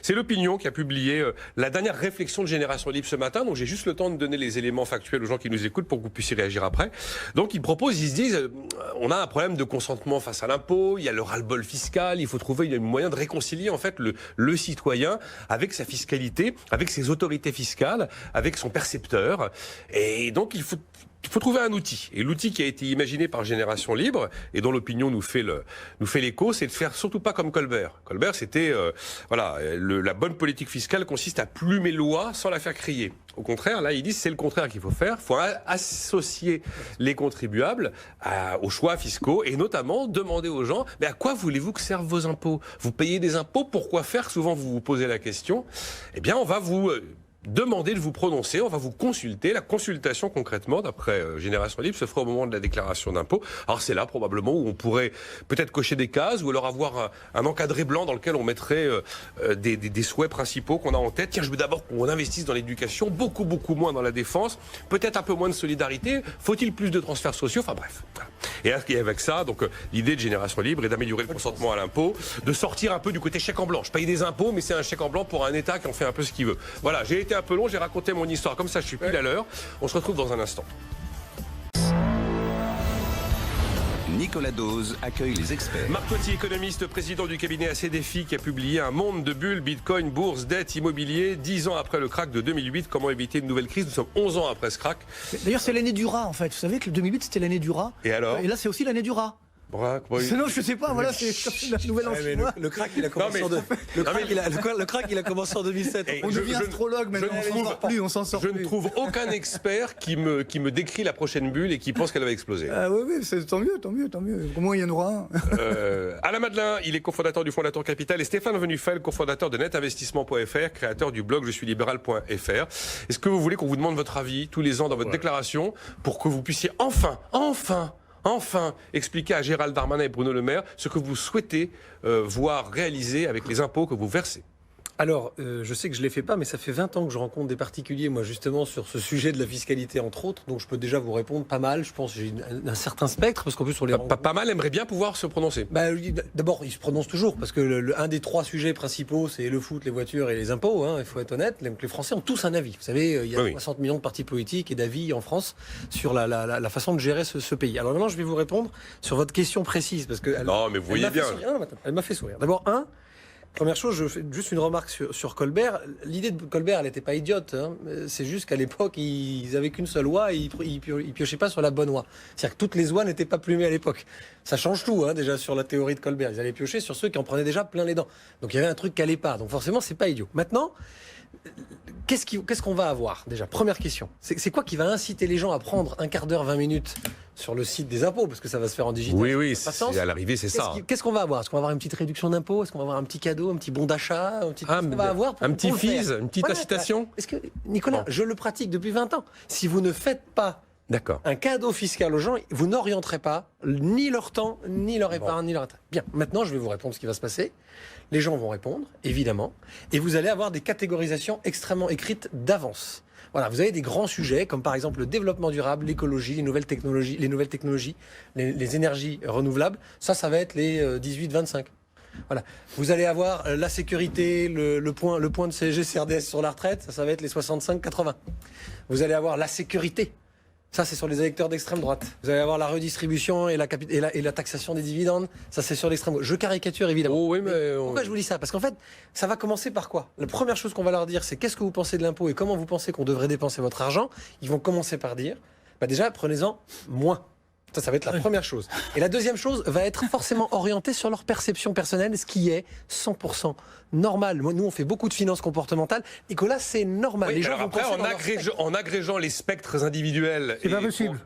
C'est l'Opinion qui a publié la dernière réflexion de Génération Libre ce matin. Donc j'ai juste le temps de donner les éléments factuels aux gens qui nous écoutent pour que vous puissiez réagir après. Donc ils se disent, on a un problème de consentement face à l'impôt, il y a le ras-le-bol fiscal, il faut trouver un moyen de réconcilier en fait le citoyen avec sa fiscalité, avec ses autorités fiscales, avec son percepteur. Et donc il faut trouver un outil. Et l'outil qui a été imaginé par Génération Libre, et dont l'Opinion nous fait l'écho, c'est de faire surtout pas comme Colbert. Colbert, c'était, la bonne politique fiscale consiste à plumer la loi sans la faire crier. Au contraire, là, ils disent c'est le contraire qu'il faut faire. Il faut associer les contribuables aux choix fiscaux et notamment demander aux gens, mais à quoi voulez-vous que servent vos impôts? Vous payez des impôts, pourquoi faire? Souvent, vous vous posez la question. Eh bien, on va vous demandez de vous prononcer, on va vous consulter. La consultation, concrètement, d'après Génération Libre, se fera au moment de la déclaration d'impôt. Alors c'est là, probablement, où on pourrait peut-être cocher des cases ou alors avoir un encadré blanc dans lequel on mettrait des souhaits principaux qu'on a en tête. Tiens, je veux d'abord qu'on investisse dans l'éducation, beaucoup moins dans la défense, peut-être un peu moins de solidarité. Faut-il plus de transferts sociaux? Enfin bref. Et avec ça, donc l'idée de Génération Libre est d'améliorer le consentement à l'impôt, de sortir un peu du côté chèque en blanc. Je paye des impôts, mais c'est un chèque en blanc pour un État qui en fait un peu ce qu'il veut. Voilà, j'ai été un peu long, j'ai raconté mon histoire. Comme ça, je suis pile à l'heure. On se retrouve dans un instant. Nicolas Dose accueille les experts. Marc Toiti, économiste, président du cabinet ACDFI, qui a publié Un monde de bulles, bitcoin, bourse, dette, immobilier. 10 ans après le krach de 2008, comment éviter une nouvelle crise? Nous sommes 11 ans après ce krach. D'ailleurs, c'est l'année du rat, en fait. Vous savez que le 2008, c'était l'année du rat. Et alors? Et là, c'est aussi l'année du rat. Non, je sais pas, voilà, c'est la nouvelle en chinois. Le krach, il a commencé le krach, il a commencé en 2007. On devient astrologue maintenant, on s'en sort plus. Je ne trouve aucun expert qui me décrit la prochaine bulle et qui pense qu'elle va exploser. Ah oui, tant mieux. Au moins, il y en aura un. Alain Madelin, il est cofondateur du Fondateur Capital, et Stéphane Venufel, cofondateur de netinvestissement.fr, créateur du blog je suis libéral.fr. Est-ce que vous voulez qu'on vous demande votre avis tous les ans dans votre déclaration pour que vous puissiez enfin expliquer à Gérald Darmanin et Bruno Le Maire ce que vous souhaitez voir réaliser avec les impôts que vous versez? Alors, je sais que je ne les fais pas, mais ça fait 20 ans que je rencontre des particuliers, moi, justement, sur ce sujet de la fiscalité, entre autres. Donc, je peux déjà vous répondre pas mal. Je pense que j'ai un certain spectre, parce qu'en plus, on les pas mal aimerait bien pouvoir se prononcer. D'abord, ils se prononcent toujours, parce que un des 3 sujets principaux, c'est le foot, les voitures et les impôts. Il faut être honnête. Donc, les Français ont tous un avis. Vous savez, il y a 60 millions de partis politiques et d'avis en France sur la façon de gérer ce pays. Alors, maintenant, je vais vous répondre sur votre question précise, parce que... Non, mais vous voyez bien. Elle m'a fait sourire. D'abord, première chose, je fais juste une remarque sur Colbert. L'idée de Colbert, elle n'était pas idiote. C'est juste qu'à l'époque, ils avaient qu'une seule oie et ils piochaient pas sur la bonne oie. C'est-à-dire que toutes les oies n'étaient pas plumées à l'époque. Ça change tout, déjà, sur la théorie de Colbert. Ils allaient piocher sur ceux qui en prenaient déjà plein les dents. Donc il y avait un truc qui allait pas. Donc forcément, c'est pas idiot. Maintenant, qu'est-ce qu'on va avoir déjà? Première question. C'est quoi qui va inciter les gens à prendre un quart d'heure, 20 minutes sur le site des impôts? Parce que ça va se faire en digital. Oui, à l'arrivée, c'est ça. Qu'est-ce qu'on va avoir? Est-ce qu'on va avoir une petite réduction d'impôt? Est-ce qu'on va avoir un petit cadeau, un petit bon d'achat? Un petit fees, une petite incitation? Est-ce que, Nicolas, je le pratique depuis 20 ans. Si vous ne faites pas un cadeau fiscal aux gens, vous n'orienterez pas ni leur temps, ni leur épargne, ni leur intérêt. Bien, maintenant, je vais vous répondre ce qui va se passer. Les gens vont répondre, évidemment, et vous allez avoir des catégorisations extrêmement écrites d'avance. Voilà, vous avez des grands sujets, comme par exemple le développement durable, l'écologie, les nouvelles technologies, les énergies renouvelables. Ça va être les 18-25. Voilà. Vous allez avoir la sécurité, le point de CSG, CRDS sur la retraite, ça va être les 65-80. Vous allez avoir la sécurité. Ça, c'est sur les électeurs d'extrême droite. Vous allez avoir la redistribution et la taxation des dividendes. Ça, c'est sur l'extrême gauche. Je caricature, évidemment. Oh, oui, mais pourquoi je vous dis ça? Parce qu'en fait, ça va commencer par quoi? La première chose qu'on va leur dire, c'est qu'est-ce que vous pensez de l'impôt et comment vous pensez qu'on devrait dépenser votre argent. Ils vont commencer par dire, déjà, prenez-en moins. Ça va être la première chose. Et la deuxième chose va être forcément orientée sur leur perception personnelle, ce qui est 100% normal. Nous, on fait beaucoup de finances comportementales. Nicolas, c'est normal. Oui, les gens après, en agrégeant les spectres individuels... C'est pas possible.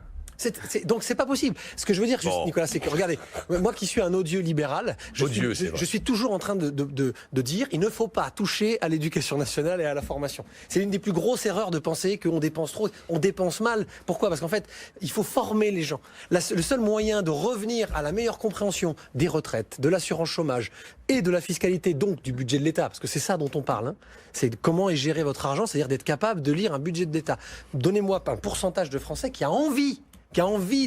Donc c'est pas possible. Ce que je veux dire, juste, Nicolas, c'est que regardez, moi qui suis un odieux libéral, je suis toujours en train de dire il ne faut pas toucher à l'éducation nationale et à la formation. C'est l'une des plus grosses erreurs de penser qu'on dépense trop, on dépense mal. Pourquoi? Parce qu'en fait, il faut former les gens. Le seul moyen de revenir à la meilleure compréhension des retraites, de l'assurance chômage et de la fiscalité, donc du budget de l'État, parce que c'est ça dont on parle, c'est comment est géré votre argent, c'est-à-dire d'être capable de lire un budget de l'État. Donnez-moi un pourcentage de Français qui a envie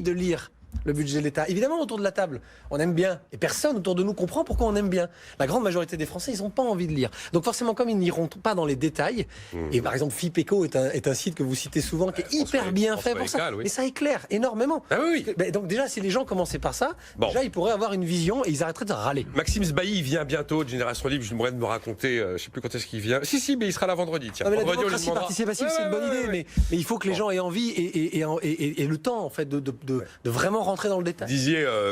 de lire le budget de l'État. Évidemment, autour de la table, on aime bien. Et personne autour de nous comprend pourquoi on aime bien. La grande majorité des Français, ils n'ont pas envie de lire. Donc forcément, comme ils n'iront pas dans les détails, et par exemple, FIPECO est un site que vous citez souvent, qui est hyper bien fait pour ça. Mais ça éclaire énormément. Ah oui. Donc déjà, si les gens commençaient par ça, déjà, ils pourraient avoir une vision et ils arrêteraient de râler. Maxime Sbailly, il vient bientôt de Génération Libre. Je demandais de me raconter, je ne sais plus quand est-ce qu'il vient. Si, mais il sera là vendredi. Tiens, mais la vendredi, démocratie participative, c'est une bonne idée, mais il faut que les gens aient envie et le temps, en fait, de vraiment rentrer dans le détail.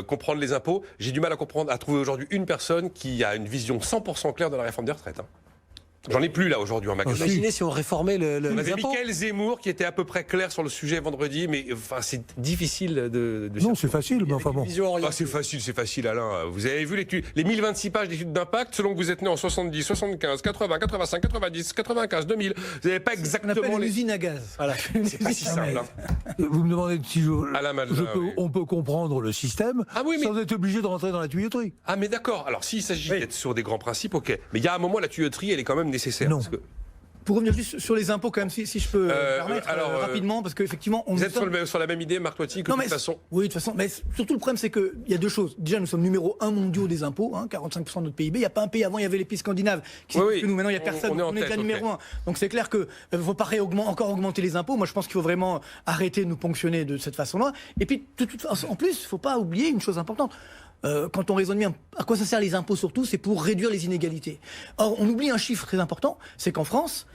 Comprendre les impôts. J'ai du mal à trouver aujourd'hui une personne qui a une vision 100% claire de la réforme des retraites. J'en ai plus là aujourd'hui en magasin. Imaginez si on réformait On avait les impôts. Mickaël Zemmour qui était à peu près clair sur le sujet vendredi, mais enfin c'est difficile de Non, c'est facile, mais enfin bon. c'est facile Alain. Vous avez vu les 1026 pages d'études d'impact selon que vous êtes né en 70, 75, 80, 85, 90, 95, 2000. Vous n'avez pas exactement les usines à gaz. Voilà. C'est pas si simple. Vous me demandez si oui. on peut comprendre le système sans être obligé de rentrer dans la tuyauterie. Ah mais d'accord. Alors s'il s'agit d'être sur des grands principes, ok. Mais il y a un moment la tuyauterie, elle est quand même nécessaire. Non. Parce que... Pour revenir juste sur les impôts, quand même, si je peux permettre rapidement, parce qu'effectivement, vous êtes sur la même idée, Marc Toiti, que de toute façon. Oui, de toute façon. Mais surtout, le problème, c'est qu'il y a deux choses. Déjà, nous sommes numéro 1 mondiaux des impôts, 45% de notre PIB. Il n'y a pas un pays avant, il y avait les pays scandinaves. Que nous, maintenant, il n'y a personne. On est déjà numéro 1. Donc, c'est clair qu'il ne faut pas encore augmenter les impôts. Moi, je pense qu'il faut vraiment arrêter de nous ponctionner de cette façon-là. Et puis, en plus, il ne faut pas oublier une chose importante. Quand on raisonne bien, à quoi ça sert les impôts surtout? C'est pour réduire les inégalités. Or, on oublie un chiffre très important, c'est qu'en France,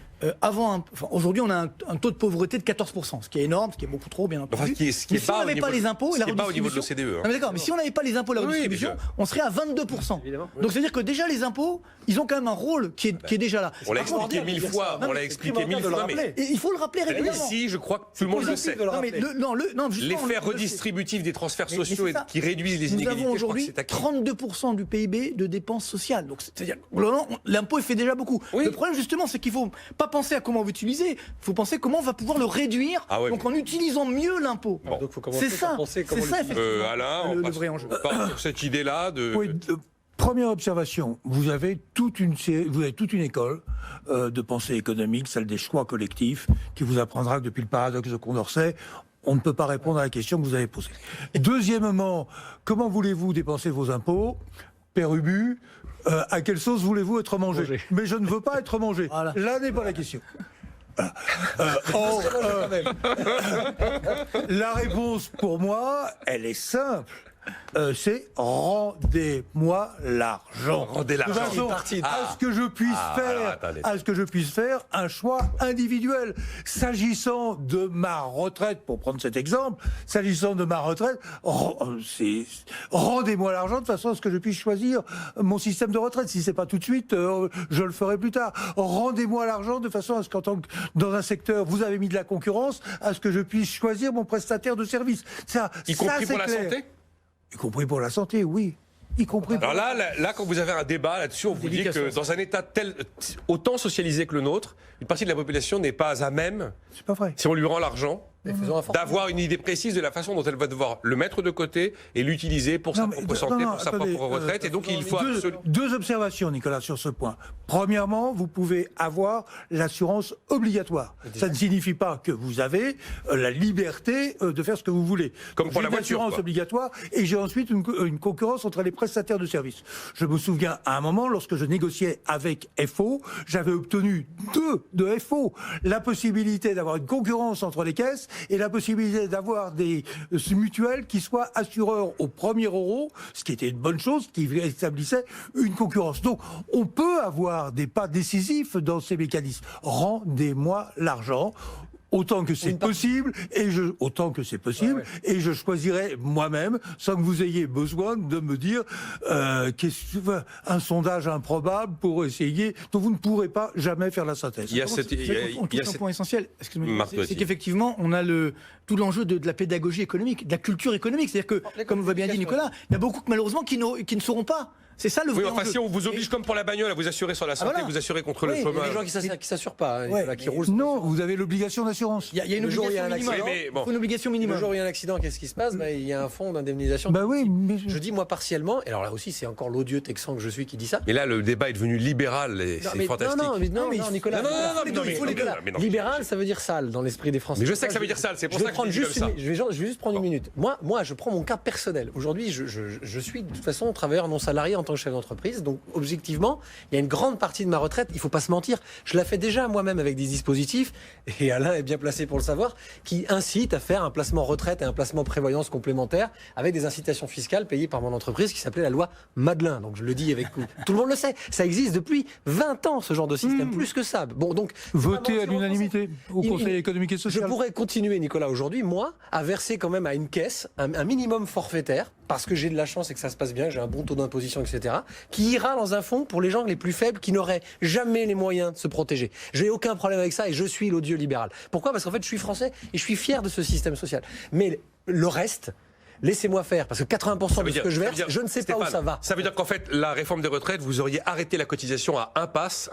aujourd'hui, on a un taux de pauvreté de 14%, ce qui est énorme, ce qui est beaucoup trop, bien entendu. Si on n'avait pas les impôts et la redistribution, au niveau de l'OCDE. D'accord, mais si on n'avait pas les impôts et la redistribution, on serait à 22%. Évidemment. Donc, c'est-à-dire que déjà, les impôts, ils ont quand même un rôle qui est déjà là. On l'a expliqué mille fois. Et il faut le rappeler régulièrement. Ici, je crois que tout le monde le sait. L'effet redistributif des transferts sociaux qui réduisent les inégalités. Nous avons aujourd'hui 32% du PIB de dépenses sociales. Donc, c'est-à-dire, l'impôt, il fait déjà beaucoup. Le problème, justement, c'est qu'il ne faut pas penser à comment on va utiliser, il faut penser comment on va pouvoir le réduire, donc en utilisant mieux l'impôt. C'est ça, effectivement, Alain, le vrai enjeu. Sur cette idée-là Première observation, vous avez toute une école de pensée économique, celle des choix collectifs, qui vous apprendra que depuis le paradoxe de Condorcet, on ne peut pas répondre à la question que vous avez posée. Deuxièmement, comment voulez-vous dépenser vos impôts? Père Ubu, à quelle sauce voulez-vous être mangé? Mais je ne veux pas être mangé. Voilà. Là n'est pas la question. La réponse pour moi, elle est simple. C'est rendez-moi l'argent. Rendez l'argent. À ce que je puisse faire un choix individuel. S'agissant de ma retraite, pour prendre cet exemple, rendez-moi l'argent de façon à ce que je puisse choisir mon système de retraite. Si c'est pas tout de suite, je le ferai plus tard. Rendez-moi l'argent de façon à ce dans un secteur, vous avez mis de la concurrence, à ce que je puisse choisir mon prestataire de service. Y compris pour la santé? Y compris pour la santé, oui. Alors là, quand vous avez un débat là-dessus, on vous dit que dans un État autant socialisé que le nôtre, une partie de la population n'est pas à même, c'est pas vrai, si on lui rend l'argent, d'avoir une idée précise de la façon dont elle va devoir le mettre de côté et l'utiliser pour sa propre santé, pour sa propre retraite. Et donc il faut deux observations, Nicolas, sur ce point. Premièrement, vous pouvez avoir l'assurance obligatoire. Ça ne signifie pas que vous avez la liberté de faire ce que vous voulez. Comme pour la voiture. L'assurance obligatoire, et j'ai ensuite une concurrence entre les prestataires de services. Je me souviens à un moment, lorsque je négociais avec FO, j'avais obtenu de FO la possibilité d'avoir une concurrence entre les caisses et la possibilité d'avoir des mutuelles qui soient assureurs au premier euro, ce qui était une bonne chose, qui établissait une concurrence. Donc, on peut avoir des pas décisifs dans ces mécanismes. Rendez-moi l'argent. Autant que c'est possible, et je choisirai moi-même, sans que vous ayez besoin de me dire un sondage improbable pour essayer, dont vous ne pourrez pas jamais faire la synthèse. Il y a un point essentiel, c'est qu'effectivement, on a tout l'enjeu de la pédagogie économique, de la culture économique. C'est-à-dire que, comme vous l'avez bien dit Nicolas, il y a beaucoup malheureusement qui ne sauront pas C'est ça le vrai Oui, enfin, enjeu. si on vous oblige, comme pour la bagnole, à vous assurer sur la santé, voilà. vous assurer contre le Il y a chômage. des gens qui s'assurent pas, hein, Ouais, Nicolas, qui mais roulent. Non, vous avez l'obligation d'assurance. Il y a une Le jour où il y a obligation un minimum. accident, mais bon. Il faut une obligation Le minimum. jour où il y a un accident, qu'est-ce qui se passe? Il y a un fonds d'indemnisation. Bah oui, mais Je dis moi partiellement, et alors là aussi c'est encore l'odieux texan que je suis qui dit ça. Mais là, le débat est devenu libéral et Non, c'est mais, fantastique. non, Nicolas. Non, Nicolas. mais non. Libéral, ça veut dire sale dans l'esprit des Français. Mais je sais que ça veut dire sale, c'est pour Je ça vais que prendre je dis juste comme ça. je vais juste prendre une minute. Moi, je prends mon cas personnel. Aujourd'hui, je suis de toute façon travailleur non salarié en tant que chef d'entreprise. Donc, objectivement, il y a une grande partie de ma retraite, il faut pas se mentir, je la fais déjà moi-même avec des dispositifs, et Alain est bien placé pour le savoir, qui incitent à faire un placement retraite et un placement prévoyance complémentaire avec des incitations fiscales payées par mon entreprise qui s'appelait la loi Madelin. Donc, je le dis avec tout le monde le sait. Ça existe depuis 20 ans, ce genre de système, plus que ça. Bon, donc. voté à l'unanimité au Conseil économique et Je social. pourrais continuer, Nicolas, aujourd'hui, moi, à verser quand même à une caisse un minimum forfaitaire, parce que j'ai de la chance et que ça se passe bien, j'ai un bon taux d'imposition, etc., qui ira dans un fonds pour les gens les plus faibles qui n'auraient jamais les moyens de se protéger. J'ai aucun problème avec ça et je suis l'odieux libéral. Pourquoi? Parce qu'en fait, je suis français et je suis fier de ce système social. Mais le reste, laissez-moi faire, parce que 80% de ce que je verse, je ne sais pas où ça va. Ça veut dire qu'en fait, la réforme des retraites, vous auriez arrêté la cotisation à un pass,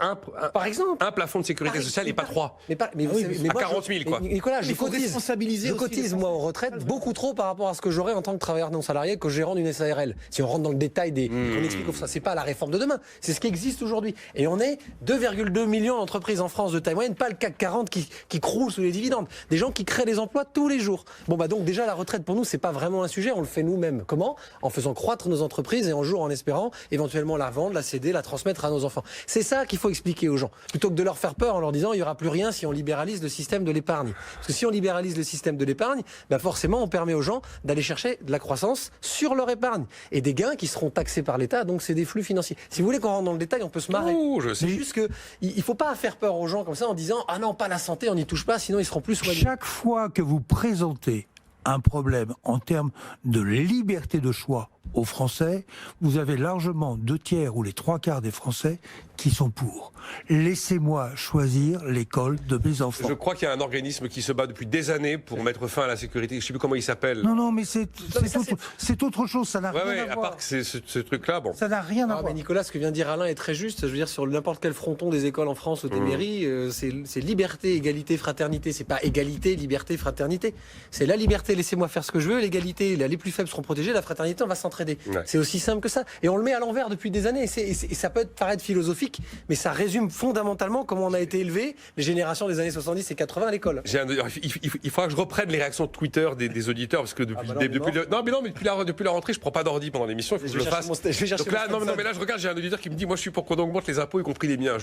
Par exemple. un plafond de sécurité sociale et pas 3. Mais vous savez, mais à moi, 40 000, quoi. Nicolas, Il faut responsabiliser je aussi cotise les moi aux retraites beaucoup trop par rapport à ce que j'aurais en tant que travailleur non salarié que gérant d'une SARL. Si on rentre dans le détail on explique ça, c'est pas la réforme de demain, c'est ce qui existe aujourd'hui. Et on est 2,2 millions d'entreprises en France de taille moyenne, pas le CAC 40 qui croule sous les dividendes. Des gens qui créent des emplois tous les jours. Bon bah donc déjà la retraite pour nous c'est pas vraiment un sujet, on le fait nous-mêmes. Comment? En faisant croître nos entreprises et en espérant éventuellement la revendre, la céder, la transmettre à nos enfants. C'est ça qu'il faut expliquer aux gens, plutôt que de leur faire peur en leur disant il n'y aura plus rien si on libéralise le système de l'épargne. Parce que si on libéralise le système de l'épargne, bah forcément on permet aux gens d'aller chercher de la croissance sur leur épargne et des gains qui seront taxés par l'État, donc c'est des flux financiers. Si vous voulez qu'on rentre dans le détail, on peut se marrer. C'est juste que il faut pas faire peur aux gens comme ça en disant ah non pas la santé, on n'y touche pas, sinon ils seront plus soignés. Chaque fois que vous présentez un problème en termes de liberté de choix aux Français, vous avez largement 2/3 ou les 3/4 des Français qui sont pour. Laissez-moi choisir l'école de mes enfants. Je crois qu'il y a un organisme qui se bat depuis des années pour mettre fin à la sécurité. Je ne sais plus comment il s'appelle. Non, mais c'est autre chose. Ça n'a rien à à voir. part que c'est ce truc-là, bon. Ça n'a rien à Ah, voir. mais Nicolas, ce que vient de dire Alain est très juste. Je veux dire, sur n'importe quel fronton des écoles en France ou des mairies, c'est liberté, égalité, fraternité. C'est pas égalité, liberté, fraternité. C'est la liberté, laissez-moi faire ce que je veux. L'égalité, les plus faibles seront protégés. La fraternité, on va s'entraider. Ouais. C'est aussi simple que ça. Et on le met à l'envers depuis des années. Et ça peut paraître philosophique, mais ça résume fondamentalement comment on a été élevé, les générations des années 70 et 80 à l'école. Il faudra que je reprenne les réactions de Twitter des auditeurs parce que depuis la rentrée, je prends pas d'ordi pendant l'émission. Il faut que je le fasse. Je vais chercher Donc là, mon mais là, je regarde, j'ai un auditeur qui me dit, moi, je suis pour qu'on augmente les impôts, y compris les miens.